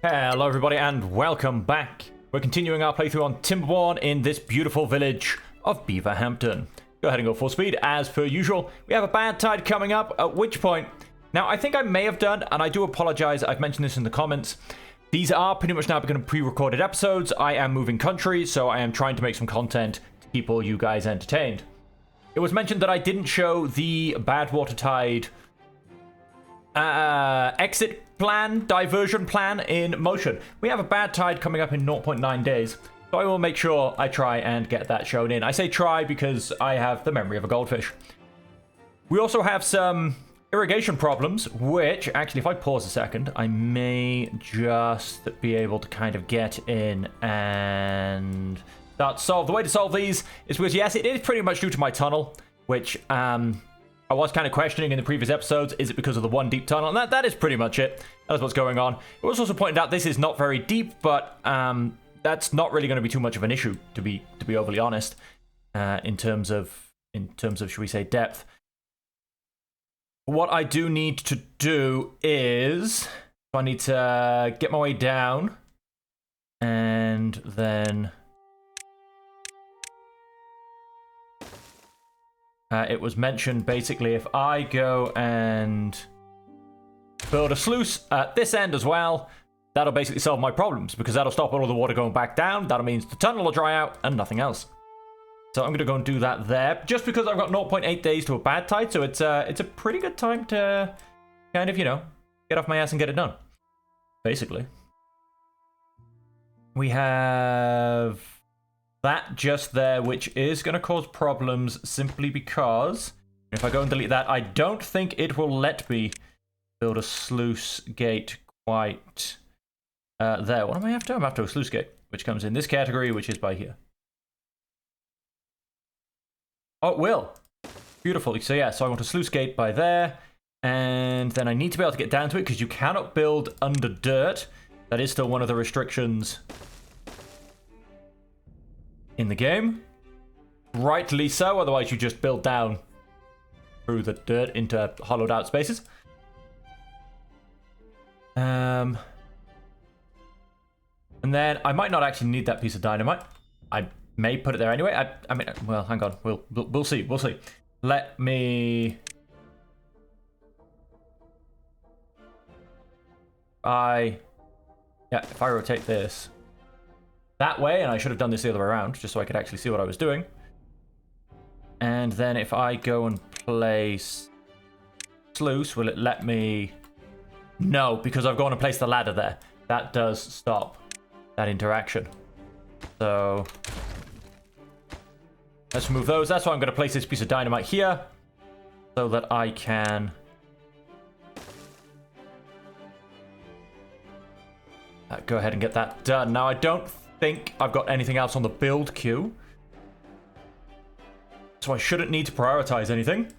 Hello everybody and welcome back. We're continuing our playthrough on Timberborn in this beautiful village of Beaverhampton. Go ahead and go full speed as per usual. We have a bad tide coming up, at which point... Now I think I may have done, and I do apologize, I've mentioned this in the comments. These are pretty much now becoming pre-recorded episodes. I am moving countries, so I am trying to make some content to keep all you guys entertained. It was mentioned that I didn't show the bad water tide exit plan, diversion plan in motion. We have a bad tide coming up in 0.9 days, so I will make sure I try and get that shown in. I say try because I have the memory of a goldfish. We also have some irrigation problems, which, actually, if I pause a second, I may just be able to kind of get in and start to solve. The way to solve these is because, yes, it is pretty much due to my tunnel, which, I was kind of questioning in the previous episodes, is it because of the one deep tunnel? And that is pretty much it. That's what's going on. It was also pointed out this is not very deep, but that's not really going to be too much of an issue, to be overly honest, in terms of should we say depth. What I do need to do is I need to get my way down and then it was mentioned basically if I go and build a sluice at this end as well, that'll basically solve my problems because that'll stop all of the water going back down. That means the tunnel will dry out and nothing else. So I'm going to go and do that there just because I've got 0.8 days to a bad tide. So it's a pretty good time to kind of, get off my ass and get it done. Basically. We have that just there, which is going to cause problems simply because if I go and delete that, I don't think it will let me build a sluice gate quite there. What am I after? I'm after a sluice gate, which comes in this category, which is by here. Oh, it will. Beautiful. So yeah, so I want a sluice gate by there, and then I need to be able to get down to it because you cannot build under dirt. That is still one of the restrictions in the game. Rightly so, otherwise you just build down through the dirt into hollowed out spaces. And then I might not actually need that piece of dynamite. I may put it there anyway. I mean, well, hang on. We'll see. We'll see. Let me... if I rotate this that way, and I should have done this the other way around, just so I could actually see what I was doing. And then if I go and place sluice, will it let me... No, because I've gone and placed the ladder there. That does stop that interaction. So let's remove those. That's why I'm going to place this piece of dynamite here, so that I can... go ahead and get that done. Now, I don't think I've got anything else on the build queue, so I shouldn't need to prioritize anything.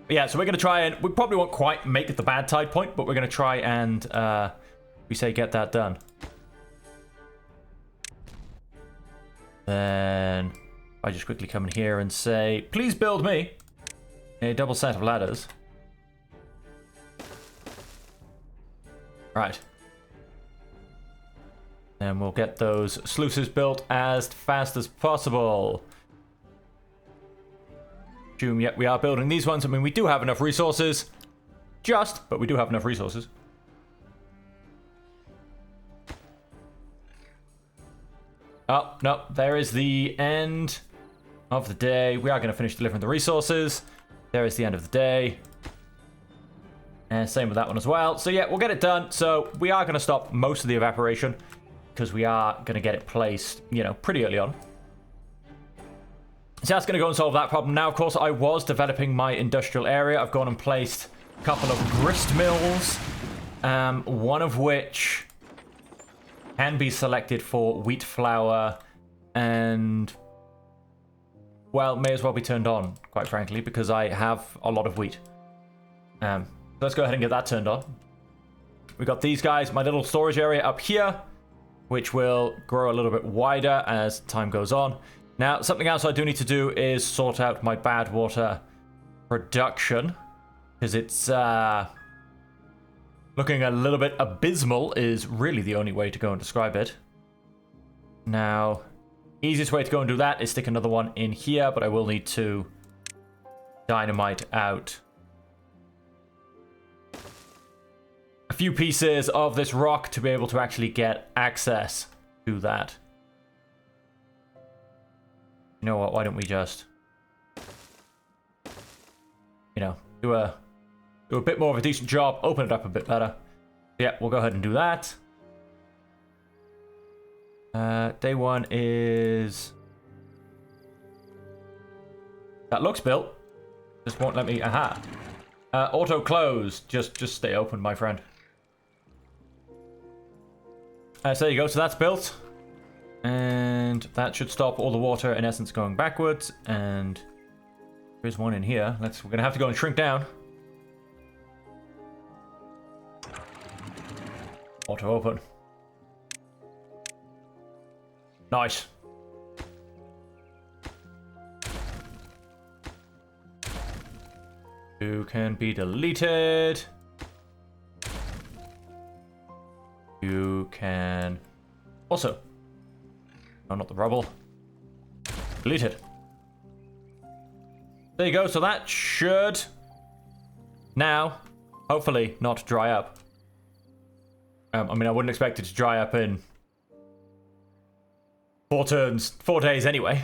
But yeah, so we're going to try and... We probably won't quite make it the bad tide point, but we're going to try and, get that done. Then I just quickly come in here and say, please build me a double set of ladders. Right. And we'll get those sluices built as fast as possible. Yep, we are building these ones. I mean, we do have enough resources. But we do have enough resources. Oh, no, there is the end of the day. We are going to finish delivering the resources. There is the end of the day. And same with that one as well. So yeah, we'll get it done. So we are going to stop most of the evaporation, because we are going to get it placed, pretty early on. So that's going to go and solve that problem. Now, of course, I was developing my industrial area. I've gone and placed a couple of grist mills, one of which can be selected for wheat flour and, well, may as well be turned on, quite frankly, because I have a lot of wheat. Let's go ahead and get that turned on. We got these guys, my little storage area up here, which will grow a little bit wider as time goes on. Now, something else I do need to do is sort out my bad water production, because it's looking a little bit abysmal is really the only way to go and describe it. Now, easiest way to go and do that is stick another one in here, but I will need to dynamite out a few pieces of this rock to be able to actually get access to that. You know what, why don't we just, you know, do a bit more of a decent job, open it up a bit better. Yeah, we'll go ahead and do that. Day one is... That looks built. Just won't let me... Aha. Auto close. Just stay open, my friend. So there you go. So that's built. And that should stop all the water, in essence, going backwards. And there's one in here. We're going to have to go and shrink down. Auto open. Nice. You can be deleted. You can also... No, not the rubble. Deleted. There you go. So that should now, hopefully, not dry up. I mean, I wouldn't expect it to dry up in 4 days anyway.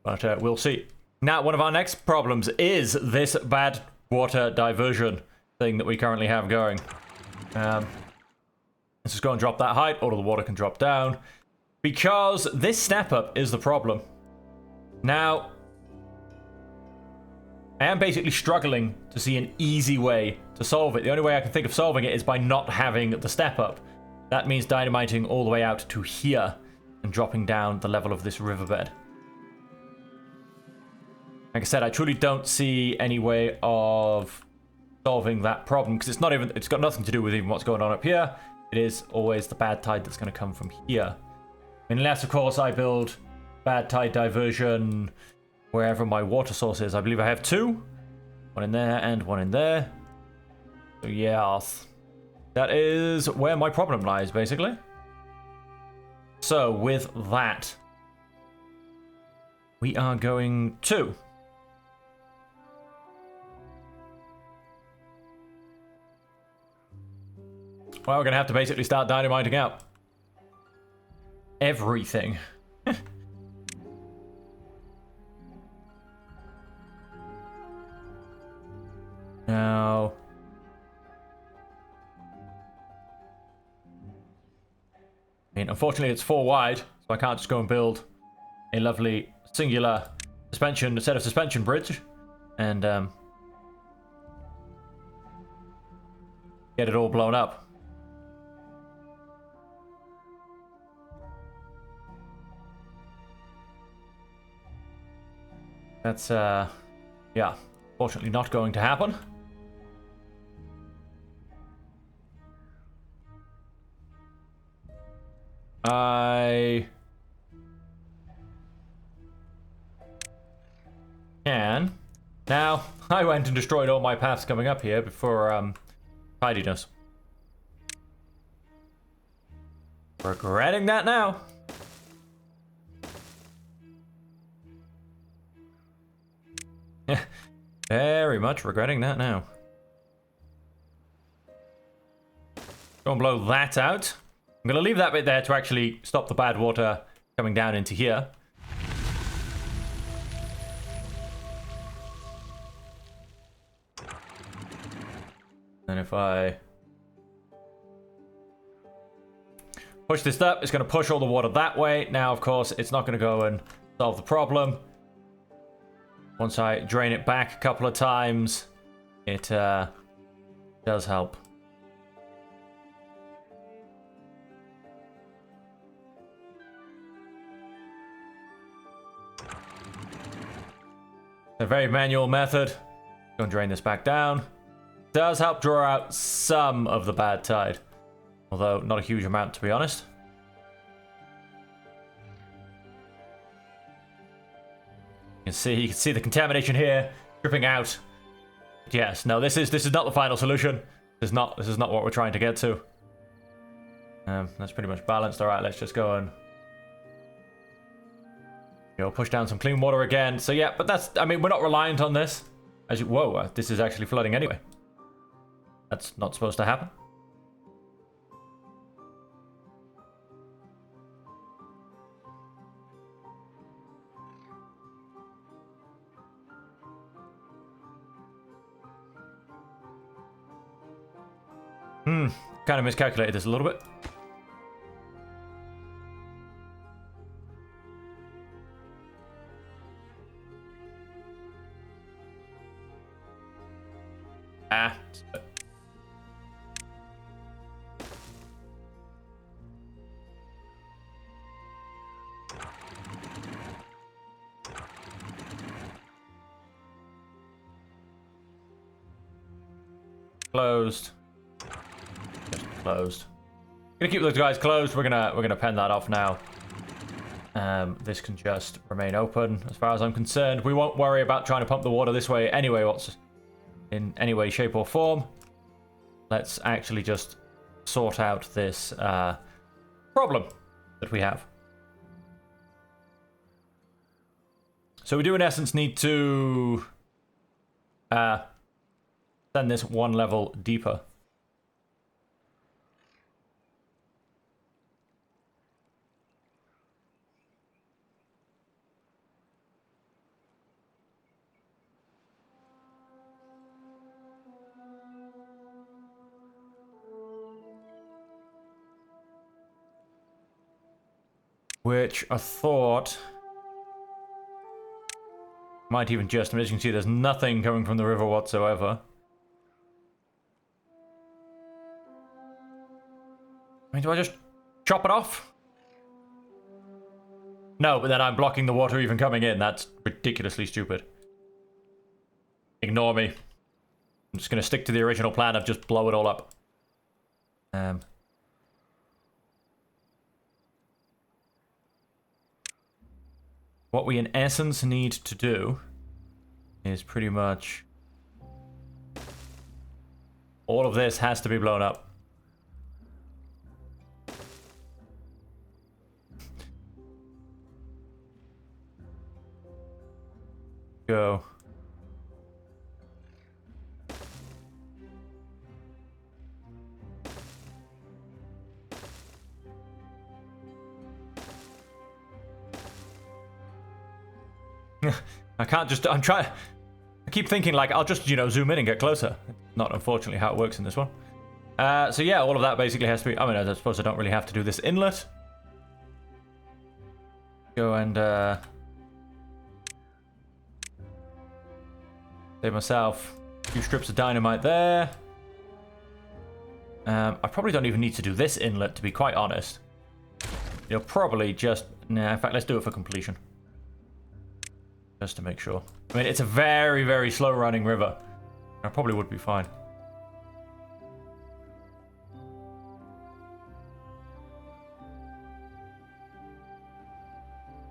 But we'll see. Now, one of our next problems is this bad water diversion thing that we currently have going. Let's just go and drop that height. All of the water can drop down. Because this step up is the problem. Now, I am basically struggling to see an easy way to solve it. The only way I can think of solving it is by not having the step up. That means dynamiting all the way out to here and dropping down the level of this riverbed. Like I said, I truly don't see any way of solving that problem because it's got nothing to do with even what's going on up here. It is always the bad tide that's going to come from here. Unless, of course, I build bad tide diversion wherever my water source is. I believe I have 2. One in there and one in there. So, yeah. That is where my problem lies, basically. So, with that, we are going to... Well, we're going to have to basically start dynamiting out everything. Now... I mean, unfortunately it's 4 wide, so I can't just go and build a lovely singular set of suspension bridge and get it all blown up. That's, yeah, fortunately not going to happen. I can. Now, I went and destroyed all my paths coming up here before tidiness. Regretting that now. Very much regretting that now. Go and blow that out. I'm going to leave that bit there to actually stop the bad water coming down into here. And if I push this up, it's going to push all the water that way. Now, of course, it's not going to go and solve the problem. Once I drain it back a couple of times, it does help. A very manual method. Go and drain this back down. Does help draw out some of the bad tide. Although not a huge amount, to be honest. You can see the contamination here dripping out. Yes, no, this is not the final solution. This is not what we're trying to get to. That's pretty much balanced. All right, let's just go and push down some clean water again. So yeah, but that's, I mean, we're not reliant on this. Whoa, this is actually flooding anyway. That's not supposed to happen. Kind of miscalculated this a little bit. Closed. Just closed. Gonna keep those guys closed. We're gonna pen that off now. This can just remain open as far as I'm concerned. We won't worry about trying to pump the water this way anyway, in any way, shape, or form. Let's actually just sort out this problem that we have. So we do in essence need to send this one level deeper. Which I thought might even just, as you can see, there's nothing coming from the river whatsoever. I mean, do I just chop it off? No, but then I'm blocking the water even coming in. That's ridiculously stupid. Ignore me. I'm just going to stick to the original plan of just blow it all up. What we in essence need to do is pretty much all of this has to be blown up. Go. I can't just, I keep thinking like, I'll just, zoom in and get closer. Not unfortunately how it works in this one. So yeah, all of that basically has to be, I mean, I suppose I don't really have to do this inlet. Go and, save myself a few strips of dynamite there. I probably don't even need to do this inlet, to be quite honest. You'll probably just, nah, in fact, let's do it for completion. Just to make sure. I mean, it's a very, very slow running river. I probably would be fine.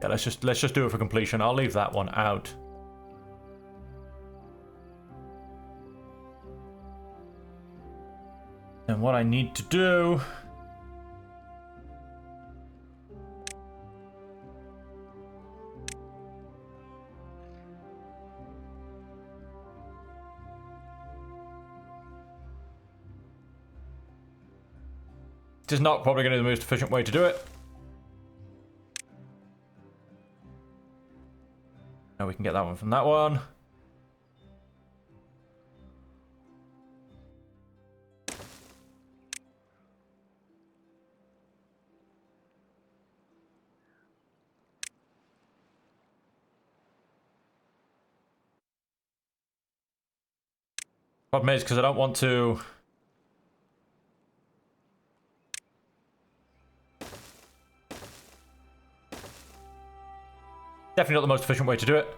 Yeah, let's just do it for completion. I'll leave that one out. And what I need to do is not probably going to be the most efficient way to do it. Now we can get that one from that one. Problem is, because I don't want to... Definitely not the most efficient way to do it.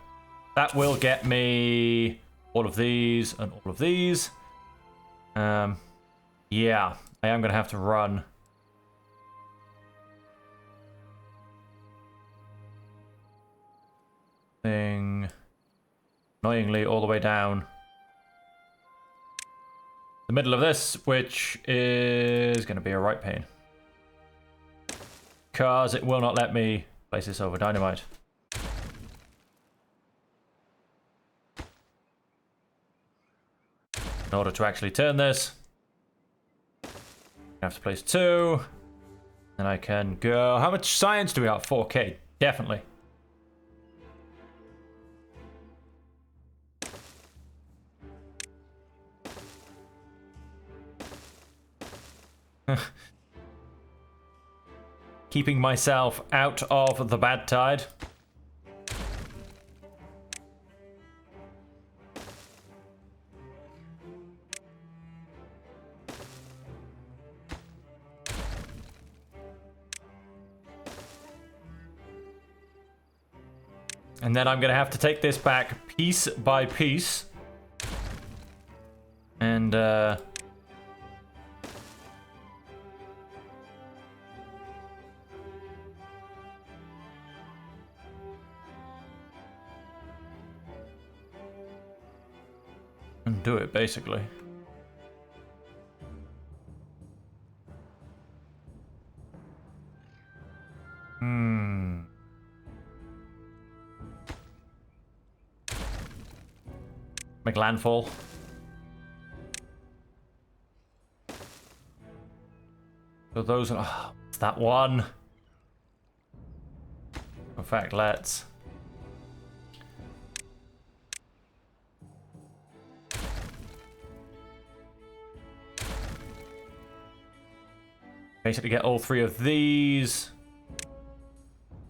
That will get me all of these and all of these. Yeah, I am going to have to run. Thing. Annoyingly, all the way down. the middle of this, which is going to be a right pain. Because it will not let me place this over dynamite. In order to actually turn this, I have to place 2. And I can go... How much science do we have? 4k. Definitely. Keeping myself out of the bad tide. And then I'm going to have to take this back piece by piece. And, do it, basically. Make landfall. So those are... Oh, it's that one. In fact, let's... Basically get all 3 of these.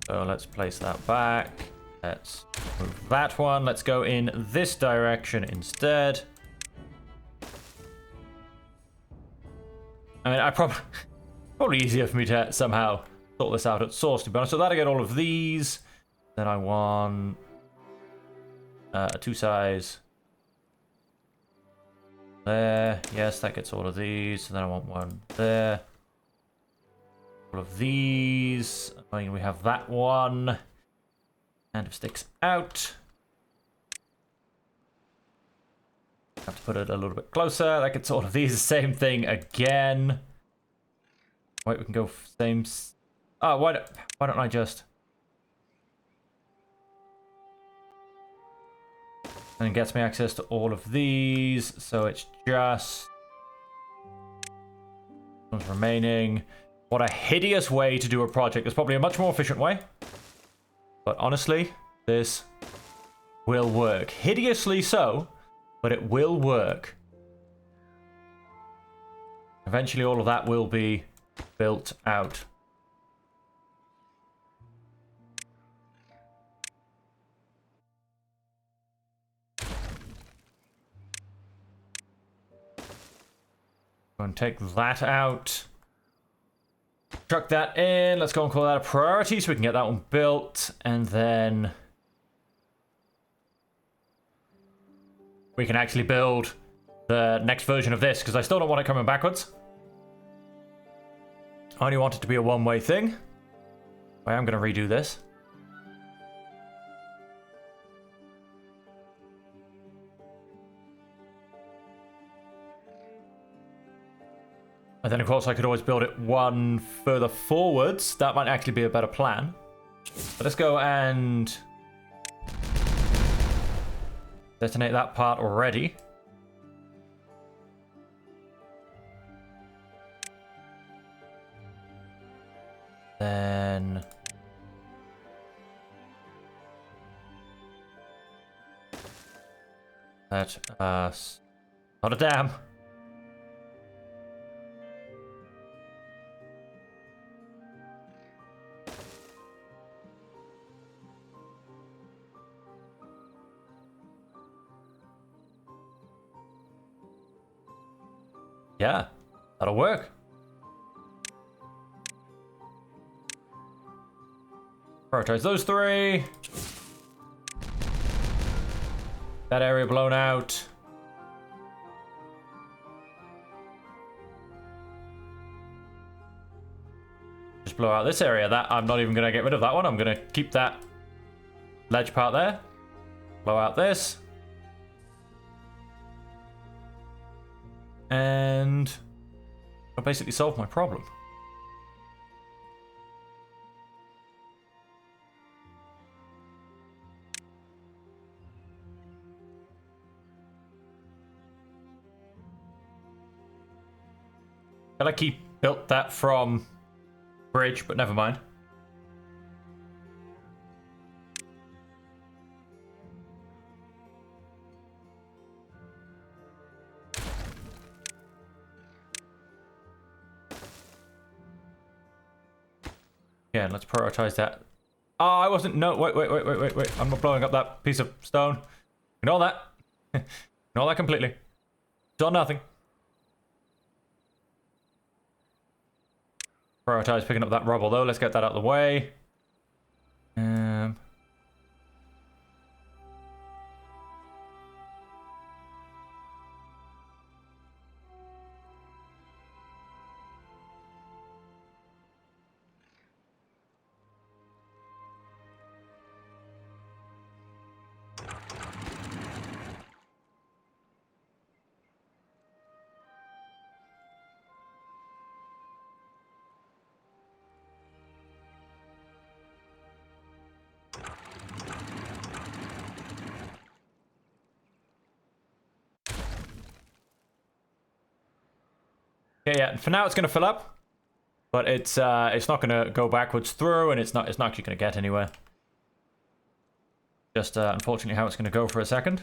So let's place that back. Let's move that one. Let's go in this direction instead. I mean, probably easier for me to somehow sort this out at source, to be honest. So that I get all of these. Then I want a 2 size. There. Yes, that gets all of these. So then I want one there. All of these. I mean, we have that one. And it sticks out. Have to put it a little bit closer. That gets all of these. Same thing again. Wait, we can go same. Oh, why don't I just? And it gets me access to all of these. So it's just one's remaining. What a hideous way to do a project. There's probably a much more efficient way. But honestly, this will work. Hideously so, but it will work. Eventually all of that will be built out. Go and take that out. Chuck that in. Let's go and call that a priority so we can get that one built. And then we can actually build the next version of this, because I still don't want it coming backwards. I only want it to be a one-way thing. I am going to redo this. And then, of course, I could always build it one further forwards. That might actually be a better plan. But let's go and detonate that part already. Then let us... Not a dam. Yeah, that'll work. Prioritize those 3. That area blown out. Just blow out this area. That I'm not even going to get rid of that one. I'm going to keep that ledge part there. Blow out this. And I basically solved my problem. I keep built that from bridge, but never mind. Yeah, let's prioritize that. Oh, I wasn't. No, wait. I'm not blowing up that piece of stone. Ignore that. Ignore that completely. It's all nothing. Prioritize picking up that rubble though. Let's get that out of the way. Yeah. For now, it's going to fill up, but it's not going to go backwards through, and it's not actually going to get anywhere. Just unfortunately, how it's going to go for a second.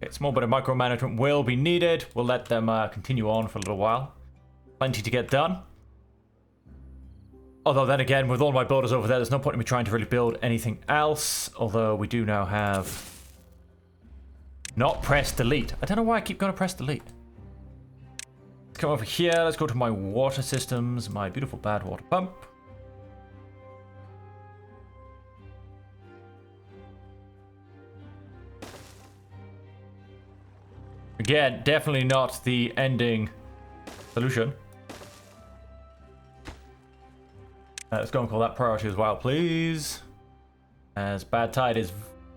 Okay, small bit of micromanagement will be needed. We'll let them continue on for a little while. Plenty to get done. Although then again, with all my builders over there, there's no point in me trying to really build anything else. Although we do now have... Not press delete. I don't know why I keep going to press delete. Let's come over here. Let's go to my water systems. My beautiful bad water pump. Again, definitely not the ending solution. Let's go and call that priority as well, please. As bad tide is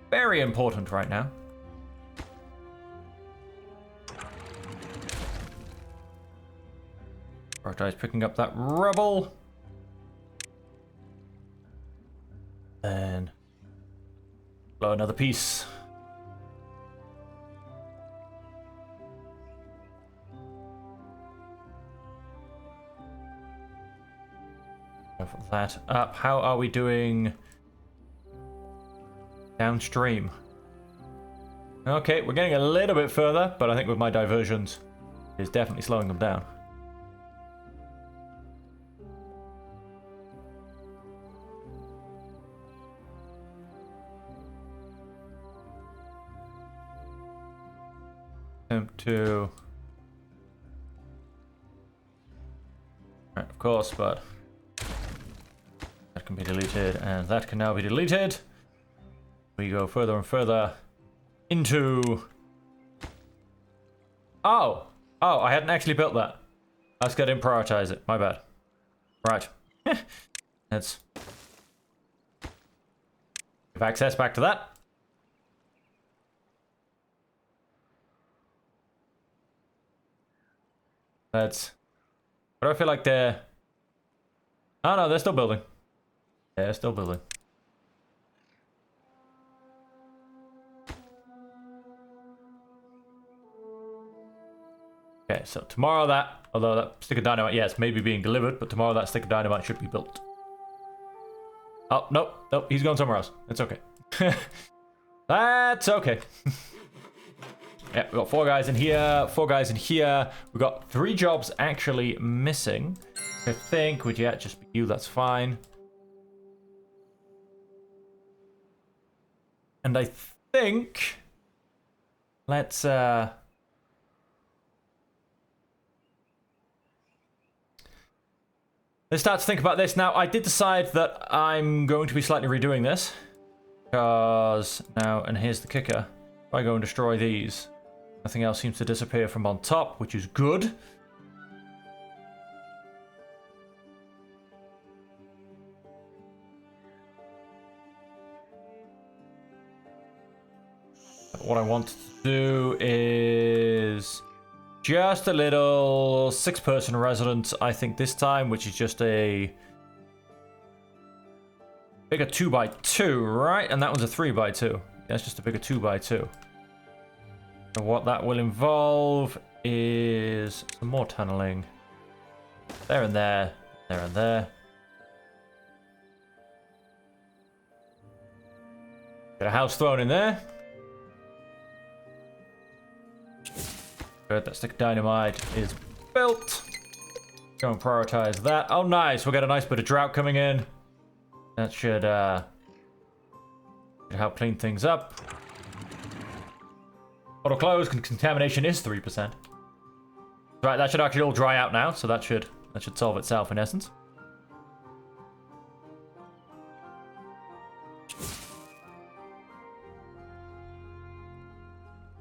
very important right now. Prioritize picking up that rubble. Then blow another piece. Level that up. How are we doing downstream? Okay, we're getting a little bit further, but I think with my diversions, it's definitely slowing them down. To right, of course, but that can be deleted, and that can now be deleted. We go further and further into... Oh, I hadn't actually built that. Let's go and prioritize it. My bad. Right. Let's give access back to that. But I feel like they're... Oh no, they're still building. Yeah, they're still building. Okay, so tomorrow that... Although that stick of dynamite, yes, maybe being delivered, but tomorrow that stick of dynamite should be built. Oh, nope, he's going somewhere else. It's okay. That's okay. Yeah, we've got 4 guys in here, 4 guys in here. We've got 3 jobs actually missing. I think, would you just be you, that's fine. And I think... Let's start to think about this. Now, I did decide that I'm going to be slightly redoing this. Because now, and here's the kicker. If I go and destroy these, nothing else seems to disappear from on top, which is good. what I want to do is just a little 6-person residence, I think this time, which is just a bigger 2x2, right? And that one's a 3x2. That's just a bigger 2x2. So what that will involve is some more tunneling. There and there, there and there. Get a house thrown in there. Good, that stick of dynamite is built. Go and prioritize that. Oh, nice. We'll get a nice bit of drought coming in. That should help clean things up. Auto close. Contamination is 3%. Right, that should actually all dry out now, so that should solve itself in essence.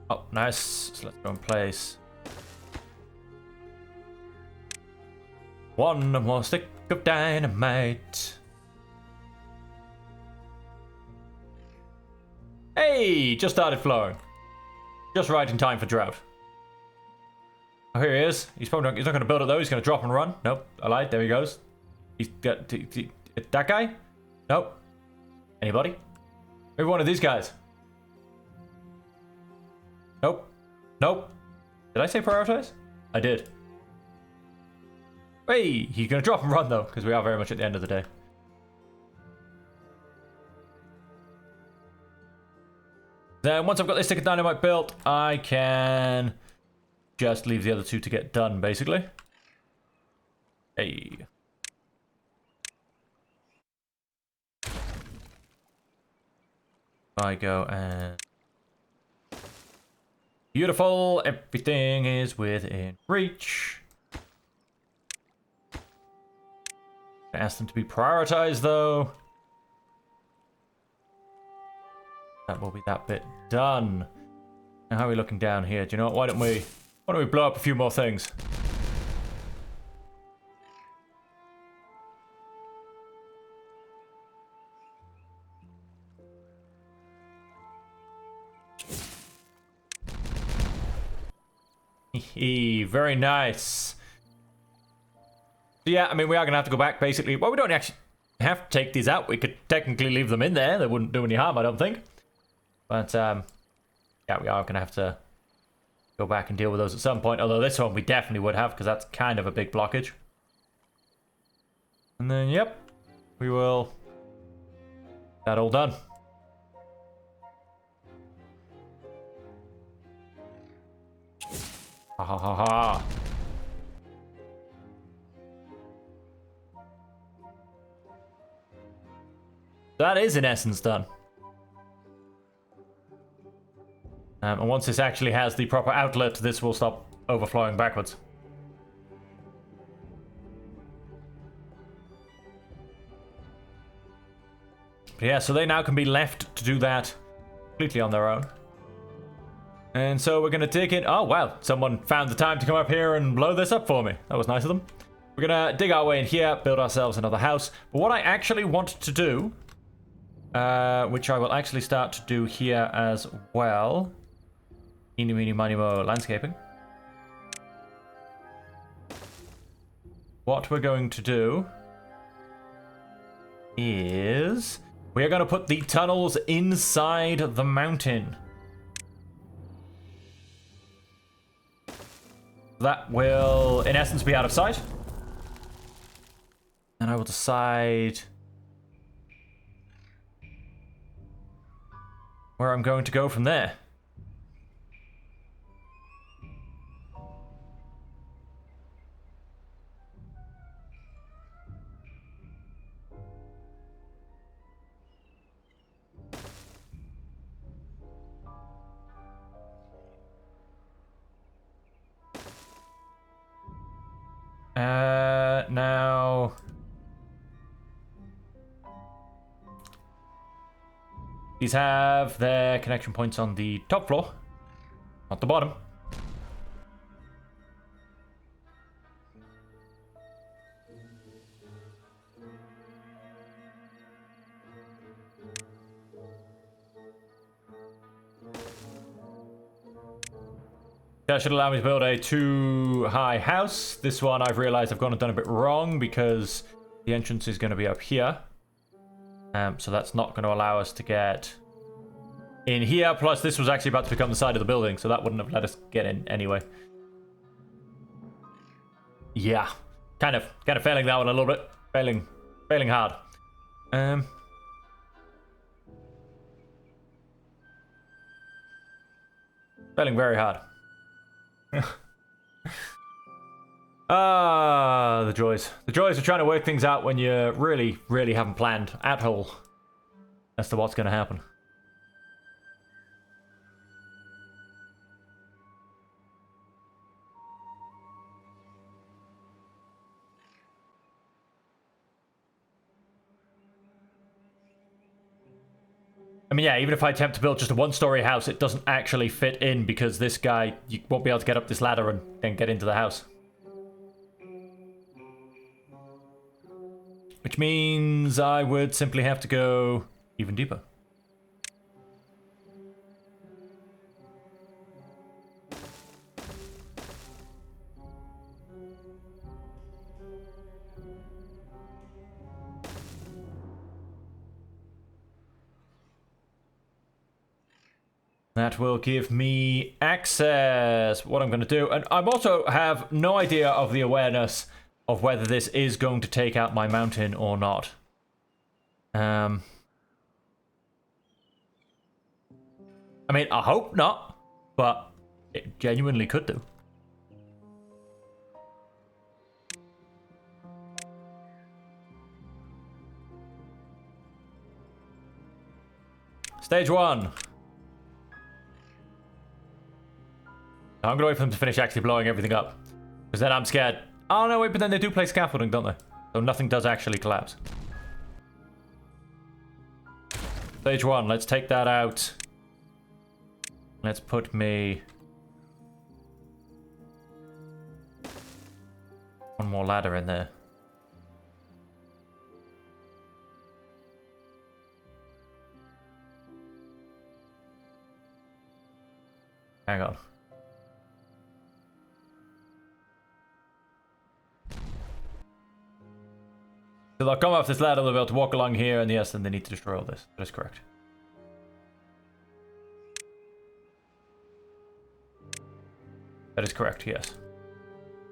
Oh, nice. So let's go and place one more stick of dynamite. Hey, just started flowing. Just right in time for drought. Oh, here he is. He's not going to build it though. He's going to drop and run. Nope, I lied. There he goes. He's got that guy. Nope. Anybody? Maybe one of these guys. Nope. Nope. Did I say prioritize? I did. Hey, he's going to drop and run though, because we are very much at the end of the day. Then once I've got this stick of dynamite built, I can just leave the other two to get done, basically. Hey. I go and... Beautiful, everything is within reach. I ask them to be prioritized though. That will be that bit done. Now how are we looking down here? Do you know what? Why don't we blow up a few more things? Very nice. So yeah, I mean, we are going to have to go back, basically. Well, we don't actually have to take these out. We could technically leave them in there. They wouldn't do any harm, I don't think. But, yeah, we are going to have to go back and deal with those at some point. Although this one we definitely would have, because that's kind of a big blockage. And then, yep, we will... That all done. Ha ha ha ha. That is in essence done. And once this actually has the proper outlet, this will stop overflowing backwards. But yeah, so they now can be left to do that completely on their own. And so we're going to dig in. Oh, wow. Someone found the time to come up here and blow this up for me. That was nice of them. We're going to dig our way in here, build ourselves another house. But what I actually want to do, which I will actually start to do here as well. Eeny, meeny, miny, mo, landscaping. What we're going to do is we are going to put the tunnels inside the mountain. That will, in essence, be out of sight. And I will decide where I'm going to go from there. Now... These have their connection points on the top floor, not the bottom. That should allow me to build a too-high house. This one I've realized I've gone and done a bit wrong because the entrance is going to be up here. So that's not going to allow us to get in here. Plus, this was actually about to become the side of the building, so that wouldn't have let us get in anyway. Yeah, kind of failing that one a little bit. Failing hard. Failing very hard. The joys. The joys of trying to work things out when you really haven't planned at all as to what's going to happen. I mean, yeah, even if I attempt to build just a one-story house, it doesn't actually fit in because this guy, you won't be able to get up this ladder and then get into the house. Which means I would simply have to go even deeper. That will give me access. What I'm going to do, and I also have no idea of the awareness of whether this is going to take out my mountain or not. I mean, I hope not, but it genuinely could do. Stage 1. I'm gonna wait for them to finish actually blowing everything up, because then I'm scared. Oh no, wait, but then they do play scaffolding, don't they? So nothing does actually collapse. Stage 1, let's take that out. Let's put me one more ladder in there. Hang on. So they'll come off this ladder, they'll be able to walk along here, and yes, then they need to destroy all this. That is correct. That is correct, yes.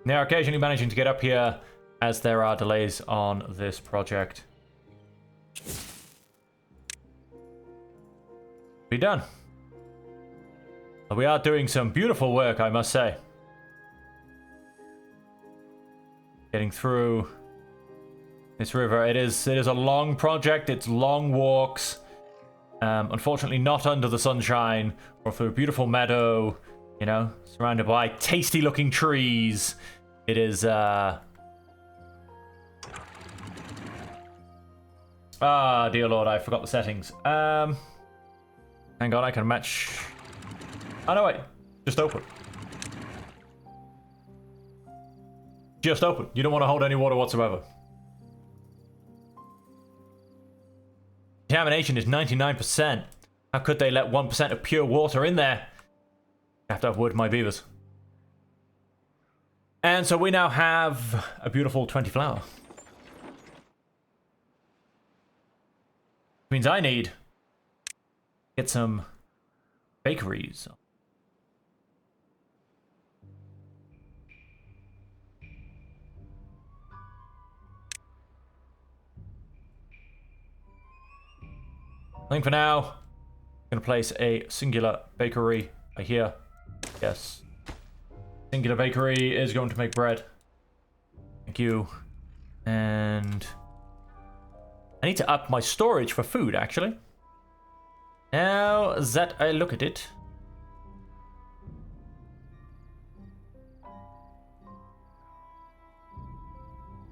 They are occasionally managing to get up here as there are delays on this project. Be done. We are doing some beautiful work, I must say. Getting through this river. It is a long project. It's long walks. Unfortunately, not under the sunshine or through a beautiful meadow. You know, surrounded by tasty-looking trees. It is. Ah, dear Lord, I forgot the settings. Hang on, I can match. Oh no, wait, just open. Just open. You don't want to hold any water whatsoever. Contamination is 99%. How could they let 1% of pure water in there? I have to have word my beavers. And so we now have a beautiful 20 flower. Which means I need to get some bakeries. I think for now, I'm going to place a singular bakery right here. Yes. Singular bakery is going to make bread. Thank you. And I need to up my storage for food, actually. Now that I look at it.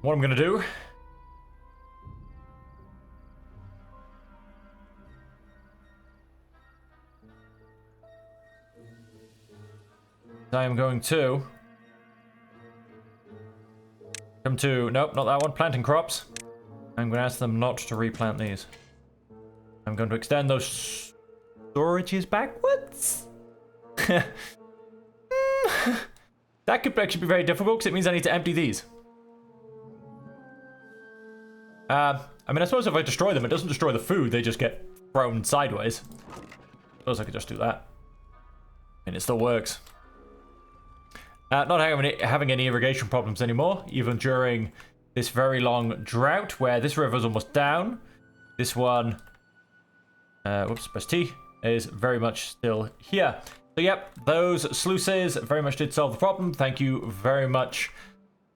What I'm going to do. I am going to come to, nope, not that one, planting crops. I'm going to ask them not to replant these. I'm going to extend those storages backwards. That could actually be very difficult because it means I need to empty these. I mean, I suppose if I destroy them, it doesn't destroy the food. They just get thrown sideways. I suppose I could just do that. And it still works. Not having any irrigation problems anymore, even during this very long drought where this river's almost down. This one, whoops, press T, is very much still here. So yep, those sluices very much did solve the problem. Thank you very much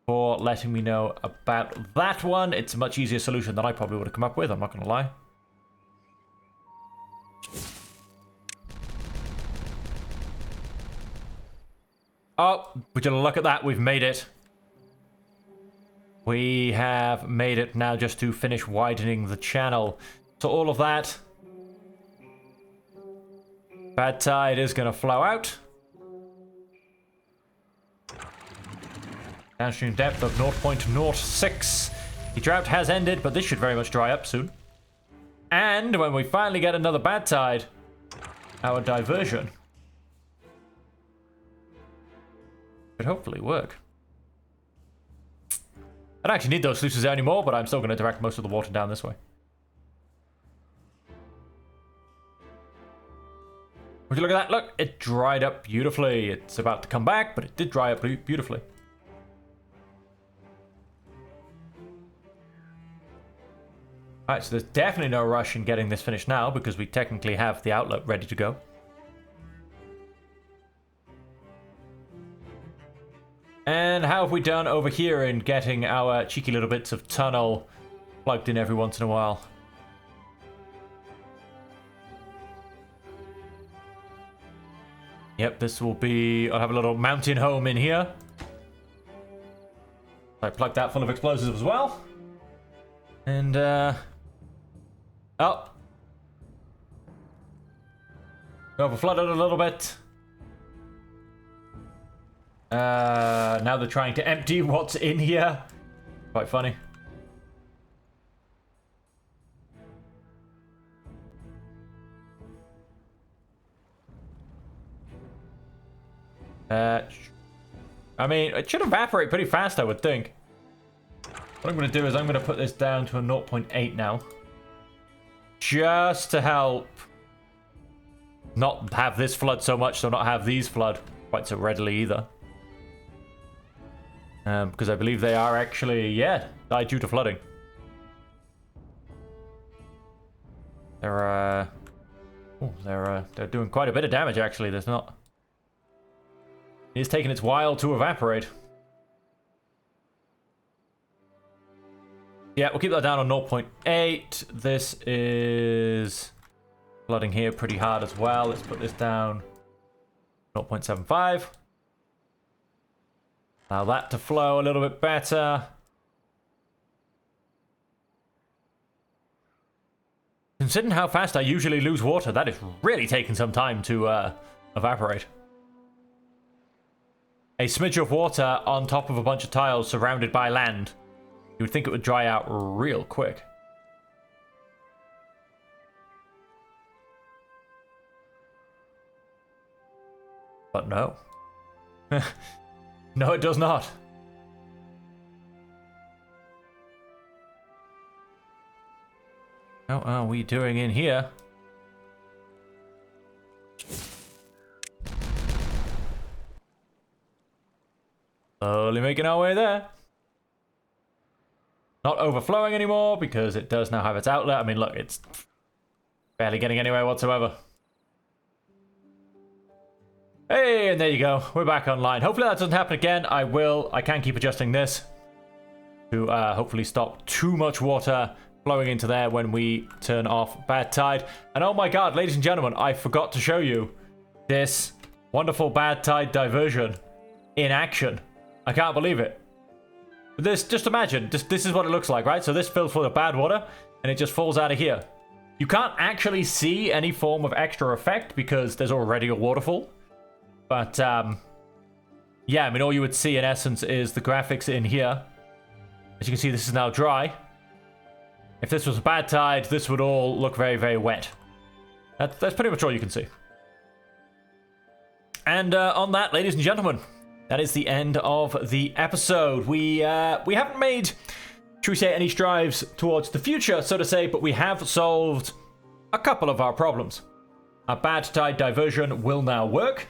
for letting me know about that one. It's a much easier solution than I probably would have come up with, I'm not going to lie. Oh, would you look at that, we've made it. We have made it now just to finish widening the channel. So all of that bad tide is going to flow out. Downstream depth of 0.06. The drought has ended, but this should very much dry up soon. And when we finally get another bad tide, our diversion should hopefully work. I don't actually need those sluices anymore, but I'm still going to direct most of the water down this way. Would you look at that? Look, it dried up beautifully. It's about to come back, but it did dry up beautifully. Alright, so there's definitely no rush in getting this finished now because we technically have the outlet ready to go. And how have we done over here in getting our cheeky little bits of tunnel plugged in every once in a while? Yep, this will be... I'll have a little mountain home in here. I plugged that full of explosives as well. And, oh. Over flooded a little bit. Now they're trying to empty what's in here. Quite funny. I mean, it should evaporate pretty fast, I would think. What I'm going to do is I'm going to put this down to a 0.8 now. Just to help not have this flood so much, so not have these flood quite so readily either. Because I believe they are actually, yeah, died due to flooding. They're doing quite a bit of damage actually. There's not. It's taking its while to evaporate. Yeah, we'll keep that down on 0.8. This is flooding here pretty hard as well. Let's put this down 0.75. Allow that to flow a little bit better. Considering how fast I usually lose water, that is really taking some time to evaporate. A smidge of water on top of a bunch of tiles surrounded by land. You would think it would dry out real quick. But no. No, it does not. How are we doing in here? Slowly making our way there. Not overflowing anymore because it does now have its outlet. I mean, look, it's barely getting anywhere whatsoever. Hey, and there you go. We're back online. Hopefully that doesn't happen again. I can keep adjusting this to hopefully stop too much water flowing into there when we turn off bad tide. And oh my god, ladies and gentlemen, I forgot to show you this wonderful bad tide diversion in action. I can't believe it. This, just imagine, this is what it looks like, right? So this fills full of bad water, and it just falls out of here. You can't actually see any form of extra effect because there's already a waterfall. But, yeah, I mean, all you would see in essence is the graphics in here. As you can see, this is now dry. If this was a bad tide, this would all look very, very wet. That's pretty much all you can see. And on that, ladies and gentlemen, that is the end of the episode. We haven't made, should we say, any strives towards the future, so to say, but we have solved a couple of our problems. Our bad tide diversion will now work,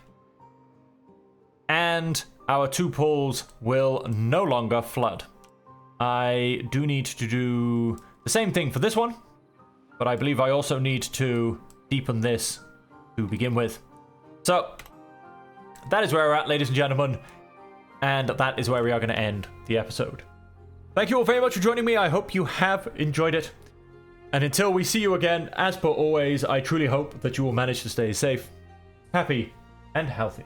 and our 2 pools will no longer flood. I do need to do the same thing for this one, but I believe I also need to deepen this to begin with. So that is where we're at, ladies and gentlemen, and that is where we are going to end the episode. Thank you all very much for joining me. I hope you have enjoyed it. And until we see you again, as per always, I truly hope that you will manage to stay safe, happy, and healthy.